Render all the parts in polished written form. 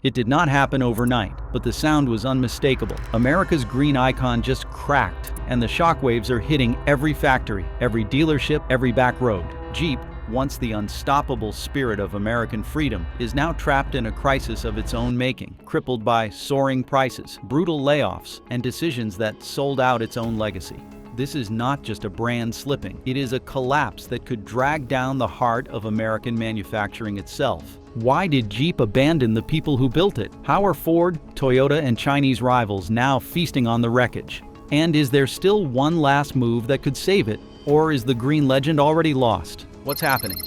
It did not happen overnight, but the sound was unmistakable. America's green icon just cracked, and the shockwaves are hitting every factory, every dealership, every back road. Jeep, once the unstoppable spirit of American freedom, is now trapped in a crisis of its own making, crippled by soaring prices, brutal layoffs, and decisions that sold out its own legacy. This is not just a brand slipping, it is a collapse that could drag down the heart of American manufacturing itself. Why did Jeep abandon the people who built it? How are Ford, Toyota, and Chinese rivals now feasting on the wreckage? And is there still one last move that could save it? Or is the green legend already lost? What's happening?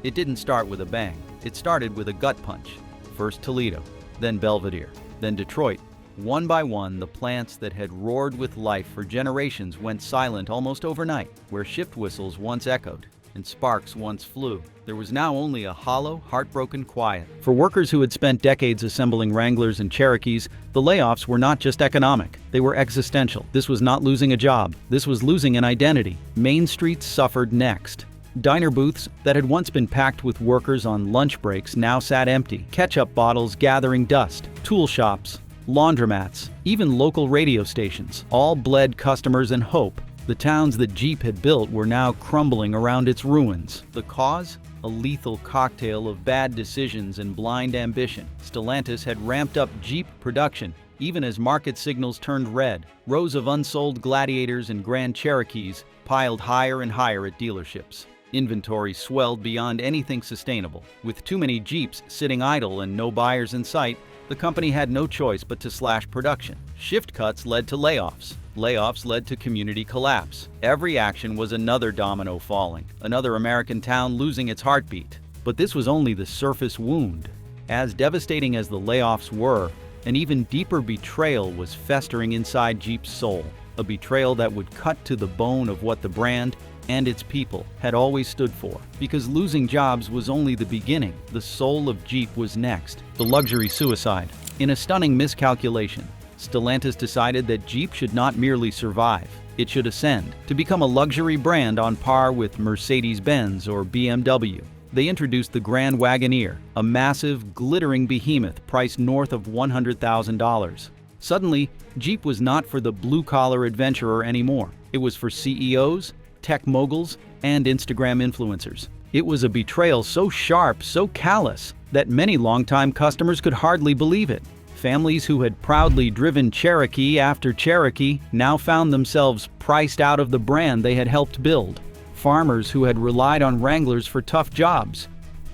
It didn't start with a bang. It started with a gut punch. First Toledo, then Belvidere, then Detroit. One by one, the plants that had roared with life for generations went silent almost overnight. Where shift whistles once echoed and sparks once flew, there was now only a hollow, heartbroken quiet. For workers who had spent decades assembling Wranglers and Cherokees, the layoffs were not just economic, they were existential. This was not losing a job, this was losing an identity. Main streets suffered next. Diner booths that had once been packed with workers on lunch breaks now sat empty, ketchup bottles gathering dust, tool shops, laundromats, even local radio stations, all bled customers and hope. The towns that Jeep had built were now crumbling around its ruins. The cause? A lethal cocktail of bad decisions and blind ambition. Stellantis had ramped up Jeep production, even as market signals turned red. Rows of unsold Gladiators and Grand Cherokees piled higher and higher at dealerships. Inventory swelled beyond anything sustainable. With too many Jeeps sitting idle and no buyers in sight, the company had no choice but to slash production. Shift cuts led to layoffs. Layoffs led to community collapse. Every action was another domino falling, another American town losing its heartbeat. But this was only the surface wound. As devastating as the layoffs were, an even deeper betrayal was festering inside Jeep's soul. A betrayal that would cut to the bone of what the brand and its people had always stood for. Because losing jobs was only the beginning, the soul of Jeep was next. The luxury suicide. In a stunning miscalculation, Stellantis decided that Jeep should not merely survive, it should ascend, to become a luxury brand on par with Mercedes-Benz or BMW. They introduced the Grand Wagoneer, a massive, glittering behemoth priced north of $100,000. Suddenly, Jeep was not for the blue-collar adventurer anymore. It was for CEOs, tech moguls, and Instagram influencers. It was a betrayal so sharp, so callous, that many longtime customers could hardly believe it. Families who had proudly driven Cherokee after Cherokee now found themselves priced out of the brand they had helped build. Farmers who had relied on Wranglers for tough jobs.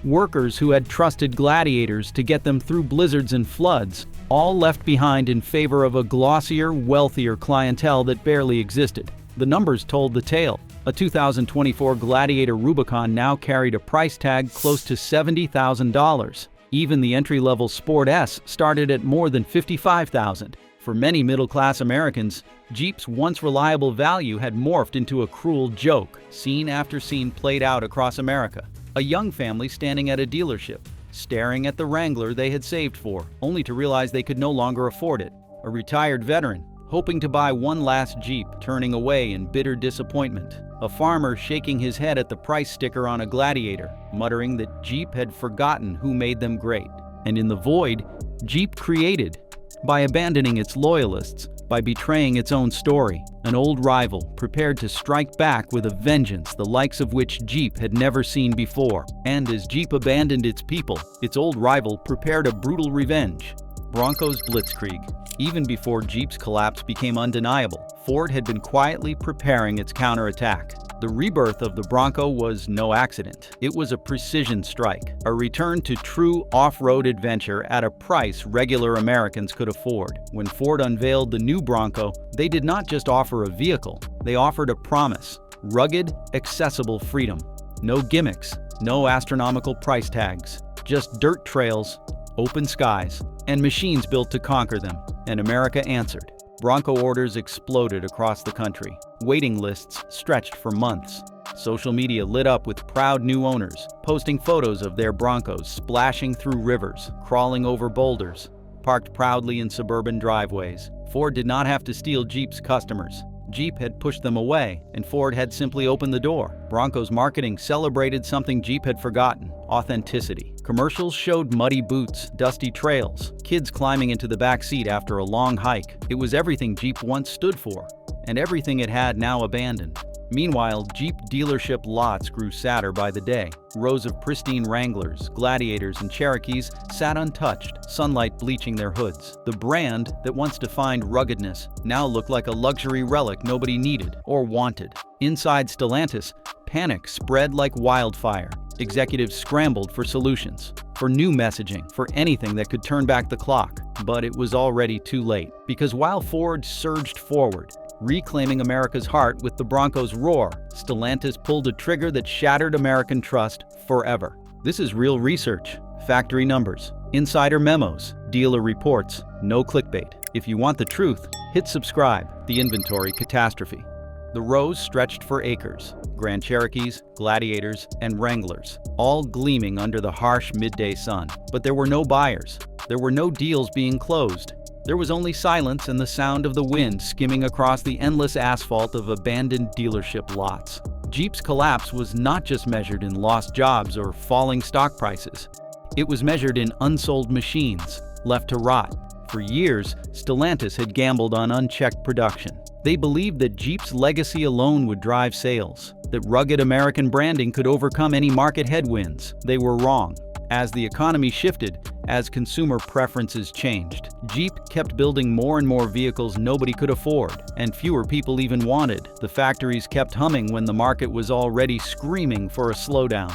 Workers who had trusted Gladiators to get them through blizzards and floods, all left behind in favor of a glossier, wealthier clientele that barely existed. The numbers told the tale. A 2024 Gladiator Rubicon now carried a price tag close to $70,000. Even the entry-level Sport S started at more than $55,000. For many middle-class Americans, Jeep's once reliable value had morphed into a cruel joke. Scene after scene played out across America. A young family standing at a dealership, staring at the Wrangler they had saved for, only to realize they could no longer afford it. A retired veteran, hoping to buy one last Jeep, turning away in bitter disappointment. A farmer shaking his head at the price sticker on a Gladiator, muttering that Jeep had forgotten who made them great. And in the void, Jeep created, by abandoning its loyalists, by betraying its own story, an old rival prepared to strike back with a vengeance the likes of which Jeep had never seen before. And as Jeep abandoned its people, its old rival prepared a brutal revenge. Bronco's blitzkrieg. Even before Jeep's collapse became undeniable, Ford had been quietly preparing its counterattack. The rebirth of the Bronco was no accident. It was a precision strike, a return to true off-road adventure at a price regular Americans could afford. When Ford unveiled the new Bronco, they did not just offer a vehicle, they offered a promise: rugged, accessible freedom. No gimmicks, no astronomical price tags, just dirt trails, open skies, and machines built to conquer them. And America answered. Bronco orders exploded across the country. Waiting lists stretched for months. Social media lit up with proud new owners, posting photos of their Broncos splashing through rivers, crawling over boulders, parked proudly in suburban driveways. Ford did not have to steal Jeep's customers. Jeep had pushed them away, and Ford had simply opened the door. Bronco's marketing celebrated something Jeep had forgotten: authenticity. Commercials showed muddy boots, dusty trails, kids climbing into the back seat after a long hike. It was everything Jeep once stood for, and everything it had now abandoned. Meanwhile, Jeep dealership lots grew sadder by the day. Rows of pristine Wranglers, Gladiators, and Cherokees sat untouched, sunlight bleaching their hoods. The brand that once defined ruggedness now looked like a luxury relic nobody needed or wanted. Inside Stellantis, panic spread like wildfire. Executives scrambled for solutions, for new messaging, for anything that could turn back the clock. But it was already too late, because while Ford surged forward, reclaiming America's heart with the Bronco's roar, Stellantis pulled a trigger that shattered American trust forever. This is real research, factory numbers, insider memos, dealer reports, no clickbait. If you want the truth, hit subscribe. The inventory catastrophe. The rows stretched for acres. Grand Cherokees, Gladiators, and Wranglers, all gleaming under the harsh midday sun. But there were no buyers. There were no deals being closed. There was only silence and the sound of the wind skimming across the endless asphalt of abandoned dealership lots. Jeep's collapse was not just measured in lost jobs or falling stock prices. It was measured in unsold machines, left to rot. For years, Stellantis had gambled on unchecked production. They believed that Jeep's legacy alone would drive sales, that rugged American branding could overcome any market headwinds. They were wrong. As the economy shifted, as consumer preferences changed, Jeep kept building more and more vehicles nobody could afford, and fewer people even wanted. The factories kept humming when the market was already screaming for a slowdown.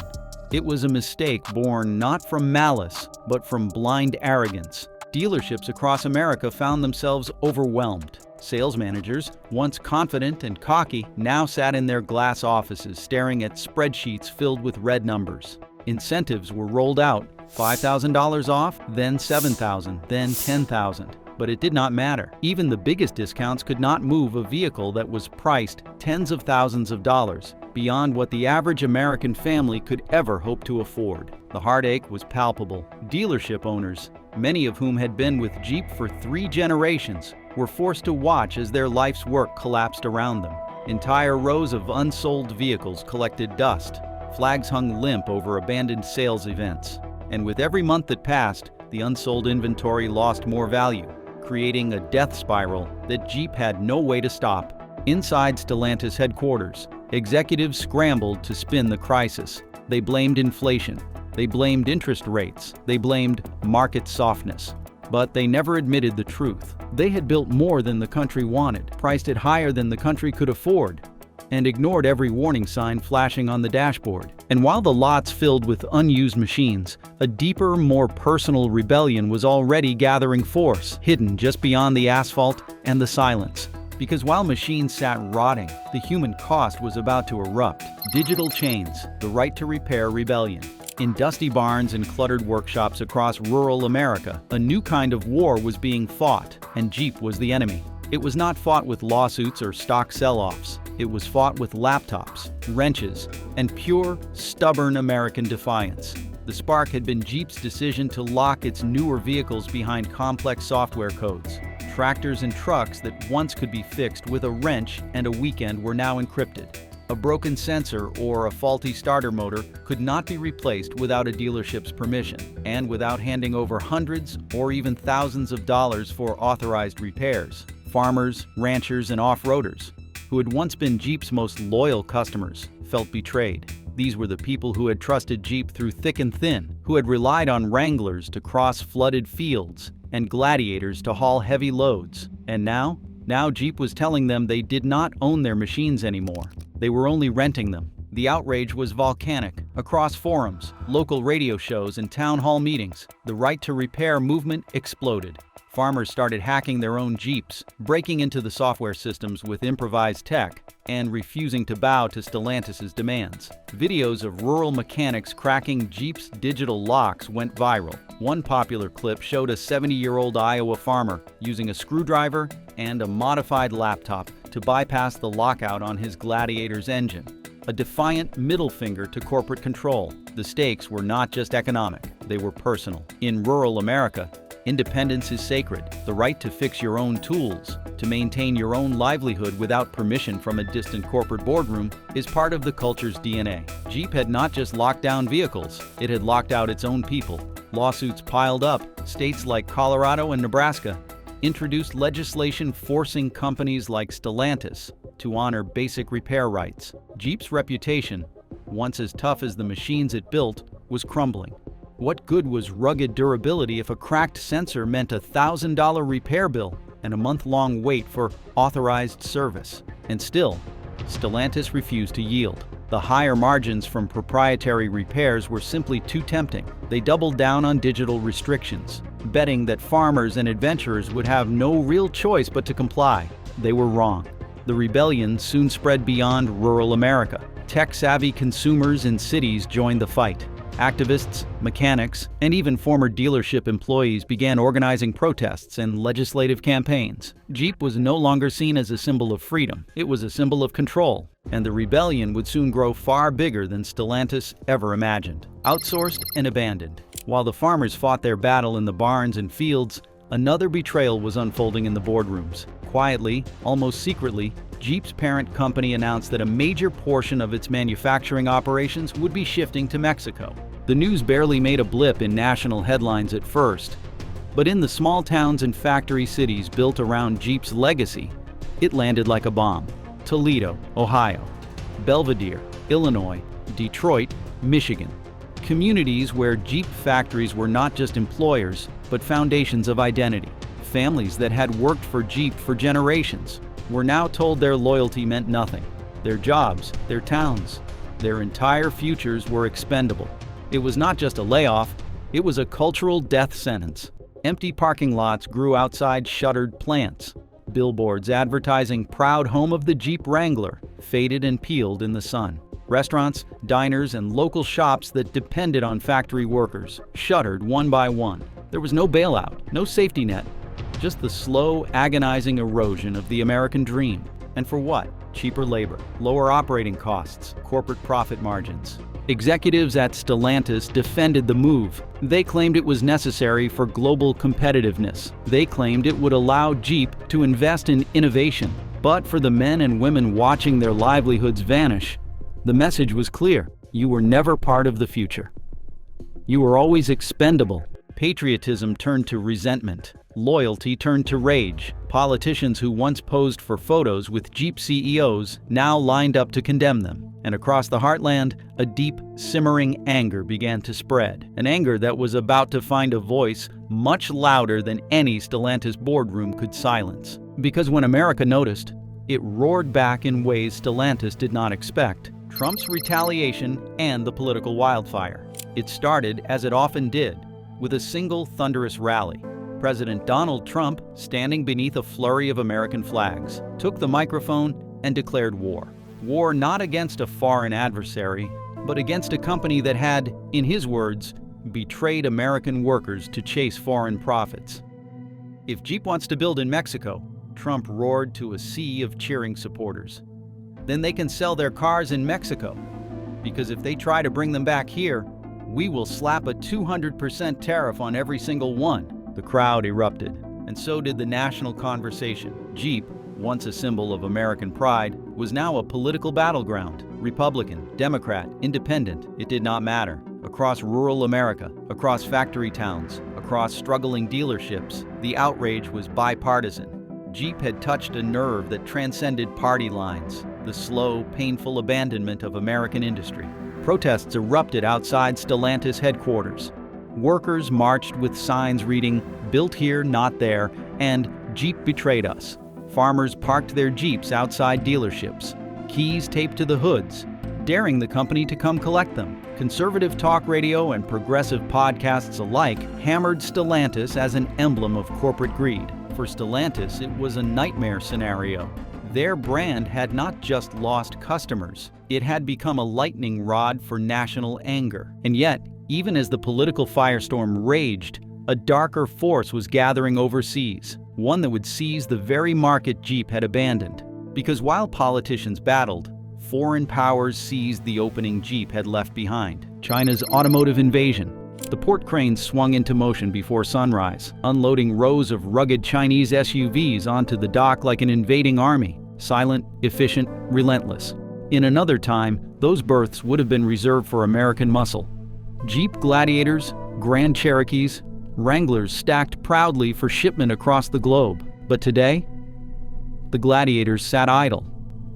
It was a mistake born not from malice, but from blind arrogance. Dealerships across America found themselves overwhelmed. Sales managers, once confident and cocky, now sat in their glass offices staring at spreadsheets filled with red numbers. Incentives were rolled out, $5,000 off, then $7,000, then $10,000. But it did not matter. Even the biggest discounts could not move a vehicle that was priced tens of thousands of dollars, beyond what the average American family could ever hope to afford. The heartache was palpable. Dealership owners, many of whom had been with Jeep for 3 generations, were forced to watch as their life's work collapsed around them. Entire rows of unsold vehicles collected dust. Flags hung limp over abandoned sales events. And with every month that passed, the unsold inventory lost more value, creating a death spiral that Jeep had no way to stop. Inside Stellantis headquarters, executives scrambled to spin the crisis. They blamed inflation. They blamed interest rates. They blamed market softness. But they never admitted the truth. They had built more than the country wanted, priced it higher than the country could afford, and ignored every warning sign flashing on the dashboard. And while the lots filled with unused machines, a deeper, more personal rebellion was already gathering force, hidden just beyond the asphalt and the silence. Because while machines sat rotting, the human cost was about to erupt. Digital chains, the right to repair rebellion. In dusty barns and cluttered workshops across rural America, a new kind of war was being fought, and Jeep was the enemy. It was not fought with lawsuits or stock sell-offs. It was fought with laptops, wrenches, and pure, stubborn American defiance. The spark had been Jeep's decision to lock its newer vehicles behind complex software codes. Tractors and trucks that once could be fixed with a wrench and a weekend were now encrypted. A broken sensor or a faulty starter motor could not be replaced without a dealership's permission, and without handing over hundreds or even thousands of dollars for authorized repairs. Farmers, ranchers, and off-roaders, who had once been Jeep's most loyal customers, felt betrayed. These were the people who had trusted Jeep through thick and thin, who had relied on Wranglers to cross flooded fields and Gladiators to haul heavy loads. And now Jeep was telling them they did not own their machines anymore. They were only renting them. The outrage was volcanic. Across forums, local radio shows, and town hall meetings, the right to repair movement exploded. Farmers started hacking their own Jeeps, breaking into the software systems with improvised tech, and refusing to bow to Stellantis' demands. Videos of rural mechanics cracking Jeep's digital locks went viral. One popular clip showed a 70-year-old Iowa farmer using a screwdriver and a modified laptop to bypass the lockout on his Gladiator's engine. A defiant middle finger to corporate control. The stakes were not just economic, they were personal. In rural America, Independence is sacred. The right to fix your own tools, to maintain your own livelihood without permission from a distant corporate boardroom, is part of the culture's DNA. Jeep had not just locked down vehicles, it had locked out its own people. Lawsuits piled up. States like Colorado and Nebraska introduced legislation forcing companies like Stellantis to honor basic repair rights. Jeep's reputation, once as tough as the machines it built, was crumbling. What good was rugged durability if a cracked sensor meant a $1,000 repair bill and a month-long wait for authorized service? And still, Stellantis refused to yield. The higher margins from proprietary repairs were simply too tempting. They doubled down on digital restrictions, betting that farmers and adventurers would have no real choice but to comply. They were wrong. The rebellion soon spread beyond rural America. Tech-savvy consumers in cities joined the fight. Activists, mechanics, and even former dealership employees began organizing protests and legislative campaigns. Jeep was no longer seen as a symbol of freedom. It was a symbol of control, and the rebellion would soon grow far bigger than Stellantis ever imagined. Outsourced and abandoned. While the farmers fought their battle in the barns and fields, another betrayal was unfolding in the boardrooms. Quietly, almost secretly, Jeep's parent company announced that a major portion of its manufacturing operations would be shifting to Mexico. The news barely made a blip in national headlines at first, but in the small towns and factory cities built around Jeep's legacy, it landed like a bomb. Toledo, Ohio; Belvidere, Illinois; Detroit, Michigan. Communities where Jeep factories were not just employers, but foundations of identity. Families that had worked for Jeep for generations were now told their loyalty meant nothing. Their jobs, their towns, their entire futures were expendable. It was not just a layoff, it was a cultural death sentence. Empty parking lots grew outside shuttered plants. Billboards advertising proud home of the Jeep Wrangler faded and peeled in the sun. Restaurants, diners, and local shops that depended on factory workers shuttered one by one. There was no bailout, no safety net, just the slow, agonizing erosion of the American dream. And for what? Cheaper labor, lower operating costs, corporate profit margins. Executives at Stellantis defended the move. They claimed it was necessary for global competitiveness. They claimed it would allow Jeep to invest in innovation. But for the men and women watching their livelihoods vanish, the message was clear. You were never part of the future. You were always expendable. Patriotism turned to resentment. Loyalty turned to rage. Politicians who once posed for photos with Jeep CEOs now lined up to condemn them. And across the heartland, a deep, simmering anger began to spread. An anger that was about to find a voice much louder than any Stellantis boardroom could silence. Because when America noticed, it roared back in ways Stellantis did not expect. Trump's retaliation and the political wildfire. It started, as it often did, with a single thunderous rally. President Donald Trump, standing beneath a flurry of American flags, took the microphone and declared war. War not against a foreign adversary, but against a company that had, in his words, betrayed American workers to chase foreign profits. If Jeep wants to build in Mexico, Trump roared to a sea of cheering supporters, then they can sell their cars in Mexico, because if they try to bring them back here, we will slap a 200% tariff on every single one. The crowd erupted, and so did the national conversation. Jeep, once a symbol of American pride, was now a political battleground. Republican, Democrat, Independent, it did not matter. Across rural America, across factory towns, across struggling dealerships, the outrage was bipartisan. Jeep had touched a nerve that transcended party lines, the slow, painful abandonment of American industry. Protests erupted outside Stellantis headquarters. Workers marched with signs reading, "Built here, not there," and "Jeep betrayed us." Farmers parked their Jeeps outside dealerships, keys taped to the hoods, daring the company to come collect them. Conservative talk radio and progressive podcasts alike hammered Stellantis as an emblem of corporate greed. For Stellantis, it was a nightmare scenario. Their brand had not just lost customers, it had become a lightning rod for national anger. And yet, even as the political firestorm raged, a darker force was gathering overseas, one that would seize the very market Jeep had abandoned. Because while politicians battled, foreign powers seized the opening Jeep had left behind. China's automotive invasion, the port cranes swung into motion before sunrise, unloading rows of rugged Chinese SUVs onto the dock like an invading army. Silent, efficient, relentless. In another time, those berths would have been reserved for American muscle. Jeep Gladiators, Grand Cherokees, Wranglers stacked proudly for shipment across the globe. But today, the Gladiators sat idle,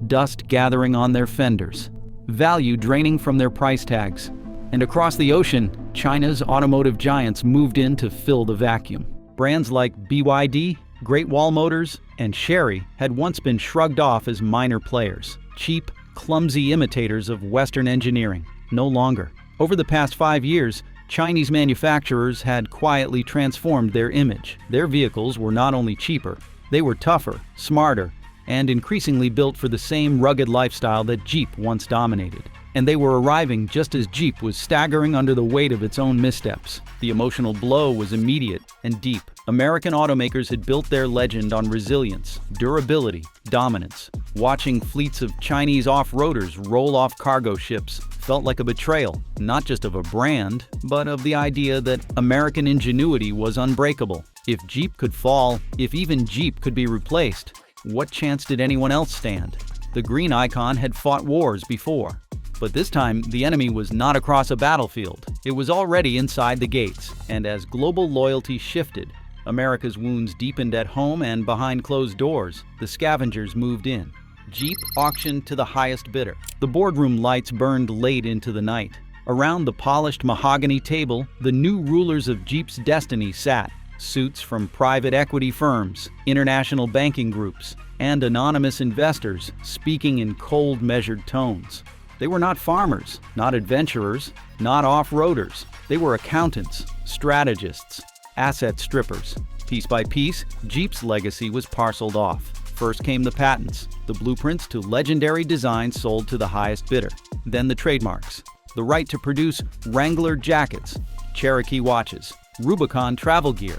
dust gathering on their fenders, value draining from their price tags. And across the ocean, China's automotive giants moved in to fill the vacuum. Brands like BYD, Great Wall Motors, and Chery had once been shrugged off as minor players, cheap, clumsy imitators of Western engineering. No longer. Over the past 5 years, Chinese manufacturers had quietly transformed their image. Their vehicles were not only cheaper, they were tougher, smarter, and increasingly built for the same rugged lifestyle that Jeep once dominated. And they were arriving just as Jeep was staggering under the weight of its own missteps. The emotional blow was immediate and deep. American automakers had built their legend on resilience, durability, dominance. Watching fleets of Chinese off-roaders roll off cargo ships felt like a betrayal, not just of a brand, but of the idea that American ingenuity was unbreakable. If Jeep could fall, if even Jeep could be replaced, what chance did anyone else stand? The green icon had fought wars before. But this time, the enemy was not across a battlefield. It was already inside the gates, and as global loyalty shifted, America's wounds deepened at home and behind closed doors, the scavengers moved in. Jeep auctioned to the highest bidder. The boardroom lights burned late into the night. Around the polished mahogany table, the new rulers of Jeep's destiny sat. Suits from private equity firms, international banking groups, and anonymous investors speaking in cold, measured tones. They were not farmers, not adventurers, not off-roaders. They were accountants, strategists, asset strippers. Piece by piece, Jeep's legacy was parceled off. First came the patents, the blueprints to legendary designs sold to the highest bidder. Then the trademarks, the right to produce Wrangler jackets, Cherokee watches, Rubicon travel gear,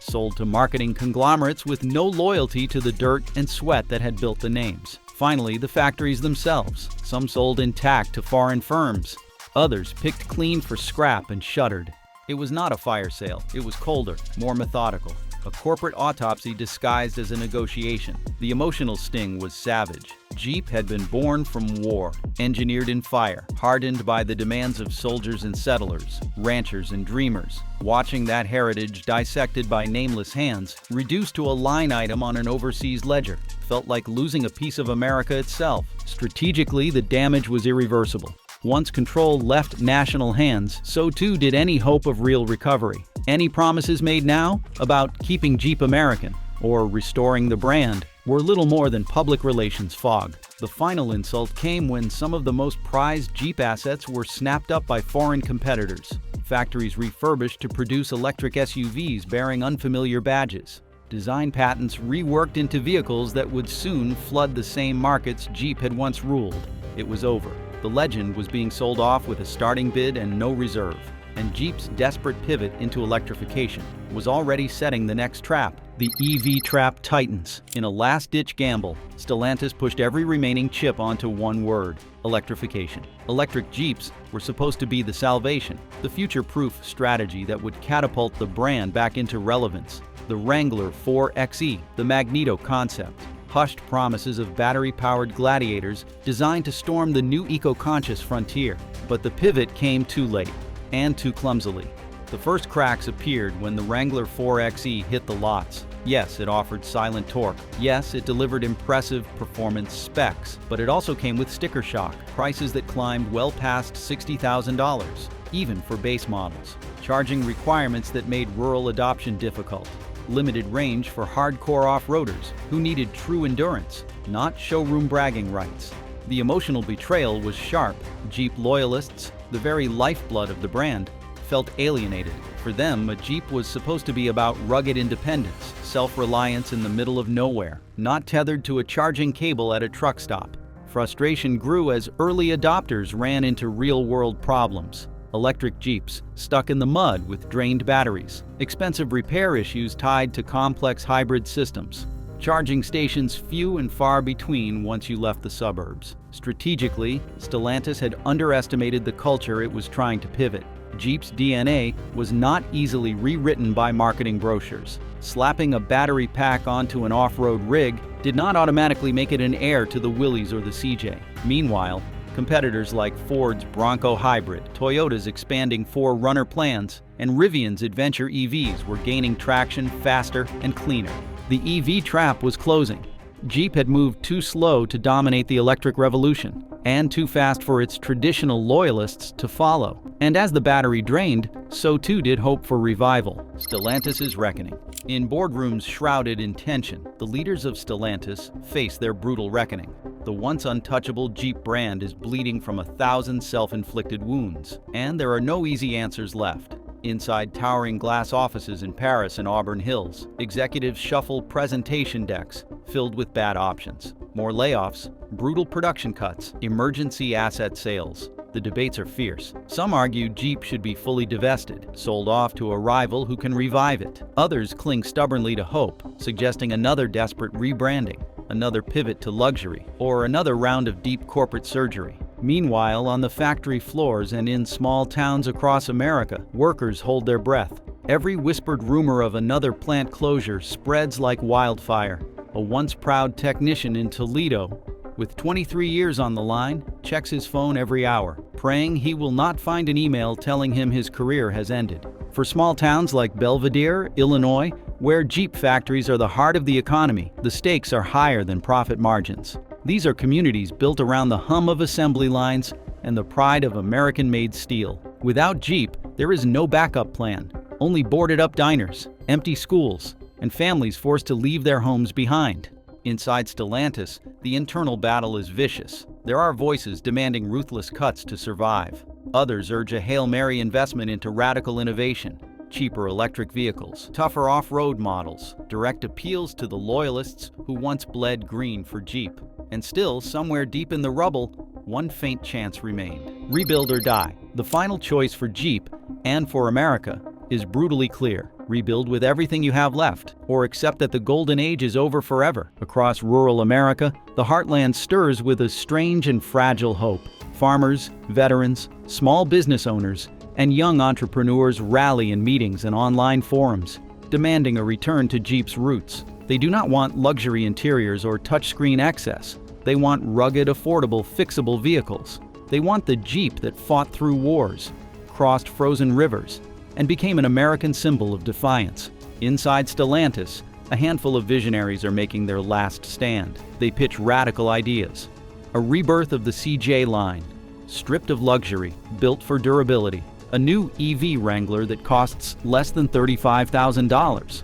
sold to marketing conglomerates with no loyalty to the dirt and sweat that had built the names. Finally, the factories themselves. Some sold intact to foreign firms. Others picked clean for scrap and shuttered. It was not a fire sale. It was colder, more methodical. A corporate autopsy disguised as a negotiation. The emotional sting was savage. Jeep had been born from war, engineered in fire, hardened by the demands of soldiers and settlers, ranchers and dreamers. Watching that heritage dissected by nameless hands, reduced to a line item on an overseas ledger, felt like losing a piece of America itself. Strategically, the damage was irreversible. Once control left national hands, so too did any hope of real recovery. Any promises made now about keeping Jeep American or restoring the brand were little more than public relations fog. The final insult came when some of the most prized Jeep assets were snapped up by foreign competitors. Factories refurbished to produce electric SUVs bearing unfamiliar badges. Design patents reworked into vehicles that would soon flood the same markets Jeep had once ruled. It was over. The legend was being sold off with a starting bid and no reserve. And Jeep's desperate pivot into electrification was already setting the next trap. The EV trap tightens. In a last-ditch gamble, Stellantis pushed every remaining chip onto one word: electrification. Electric Jeeps were supposed to be the salvation, the future-proof strategy that would catapult the brand back into relevance. The Wrangler 4xe, the Magneto concept, hushed promises of battery-powered gladiators designed to storm the new eco-conscious frontier. But the pivot came too late, and too clumsily. The first cracks appeared when the Wrangler 4xe hit the lots. Yes, it offered silent torque. Yes, it delivered impressive performance specs, but it also came with sticker shock, prices that climbed well past $60,000, even for base models. Charging requirements that made rural adoption difficult. Limited range for hardcore off-roaders who needed true endurance, not showroom bragging rights. The emotional betrayal was sharp. Jeep loyalists, the very lifeblood of the brand, felt alienated. For them, a Jeep was supposed to be about rugged independence, self-reliance in the middle of nowhere, not tethered to a charging cable at a truck stop. Frustration grew as early adopters ran into real-world problems. Electric Jeeps stuck in the mud with drained batteries, expensive repair issues tied to complex hybrid systems, charging stations few and far between once you left the suburbs. Strategically, Stellantis had underestimated the culture it was trying to pivot. Jeep's DNA was not easily rewritten by marketing brochures. Slapping a battery pack onto an off-road rig did not automatically make it an heir to the Willys or the CJ. Meanwhile, competitors like Ford's Bronco hybrid, Toyota's expanding 4Runner plans, and Rivian's adventure EVs were gaining traction faster and cleaner. The EV trap was closing. Jeep had moved too slow to dominate the electric revolution, and too fast for its traditional loyalists to follow. And as the battery drained, so too did hope for revival. Stellantis' reckoning. In boardrooms shrouded in tension, the leaders of Stellantis face their brutal reckoning. The once untouchable Jeep brand is bleeding from 1,000 self-inflicted wounds, and there are no easy answers left. Inside towering glass offices in Paris and Auburn Hills, executives shuffle presentation decks filled with bad options. More layoffs, brutal production cuts, emergency asset sales. The debates are fierce. Some argue Jeep should be fully divested, sold off to a rival who can revive it. Others cling stubbornly to hope, suggesting another desperate rebranding, another pivot to luxury, or another round of deep corporate surgery. Meanwhile, on the factory floors and in small towns across America, workers hold their breath. Every whispered rumor of another plant closure spreads like wildfire. A once proud technician in Toledo, with 23 years on the line, checks his phone every hour, praying he will not find an email telling him his career has ended. For small towns like Belvidere, Illinois, where Jeep factories are the heart of the economy, the stakes are higher than profit margins. These are communities built around the hum of assembly lines and the pride of American-made steel. Without Jeep, there is no backup plan, only boarded-up diners, empty schools, and families forced to leave their homes behind. Inside Stellantis, the internal battle is vicious. There are voices demanding ruthless cuts to survive. Others urge a Hail Mary investment into radical innovation, cheaper electric vehicles, tougher off-road models, direct appeals to the loyalists who once bled green for Jeep. And still, somewhere deep in the rubble, one faint chance remained. Rebuild or die. The final choice for Jeep, and for America, is brutally clear. Rebuild with everything you have left, or accept that the golden age is over forever. Across rural America, the heartland stirs with a strange and fragile hope. Farmers, veterans, small business owners, and young entrepreneurs rally in meetings and online forums, demanding a return to Jeep's roots. They do not want luxury interiors or touchscreen excess. They want rugged, affordable, fixable vehicles. They want the Jeep that fought through wars, crossed frozen rivers, and became an American symbol of defiance. Inside Stellantis, a handful of visionaries are making their last stand. They pitch radical ideas. A rebirth of the CJ line, stripped of luxury, built for durability. A new EV Wrangler that costs less than $35,000.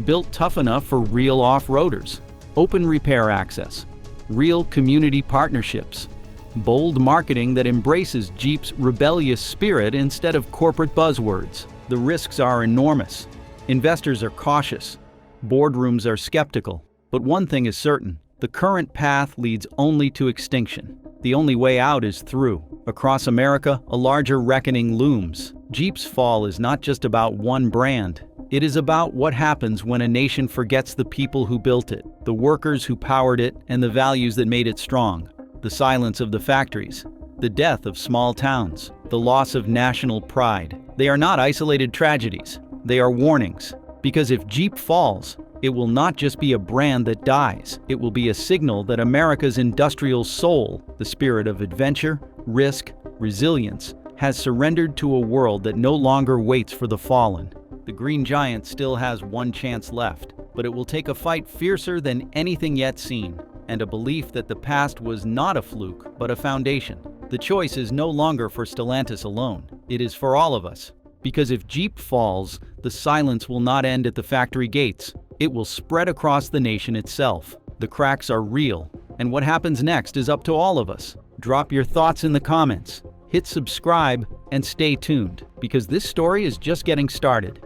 Built tough enough for real off-roaders. Open repair access. Real community partnerships. Bold marketing that embraces Jeep's rebellious spirit instead of corporate buzzwords. The risks are enormous. Investors are cautious. Boardrooms are skeptical. But one thing is certain. The current path leads only to extinction. The only way out is through. Across America, a larger reckoning looms. Jeep's fall is not just about one brand. It is about what happens when a nation forgets the people who built it, the workers who powered it, and the values that made it strong. The silence of the factories, the death of small towns, the loss of national pride. They are not isolated tragedies. They are warnings. Because if Jeep falls, it will not just be a brand that dies. It will be a signal that America's industrial soul, the spirit of adventure, risk, resilience, has surrendered to a world that no longer waits for the fallen. The Green Giant still has one chance left, but it will take a fight fiercer than anything yet seen, and a belief that the past was not a fluke, but a foundation. The choice is no longer for Stellantis alone. It is for all of us. Because if Jeep falls, the silence will not end at the factory gates. It will spread across the nation itself. The cracks are real, and what happens next is up to all of us. Drop your thoughts in the comments, hit subscribe, and stay tuned, because this story is just getting started.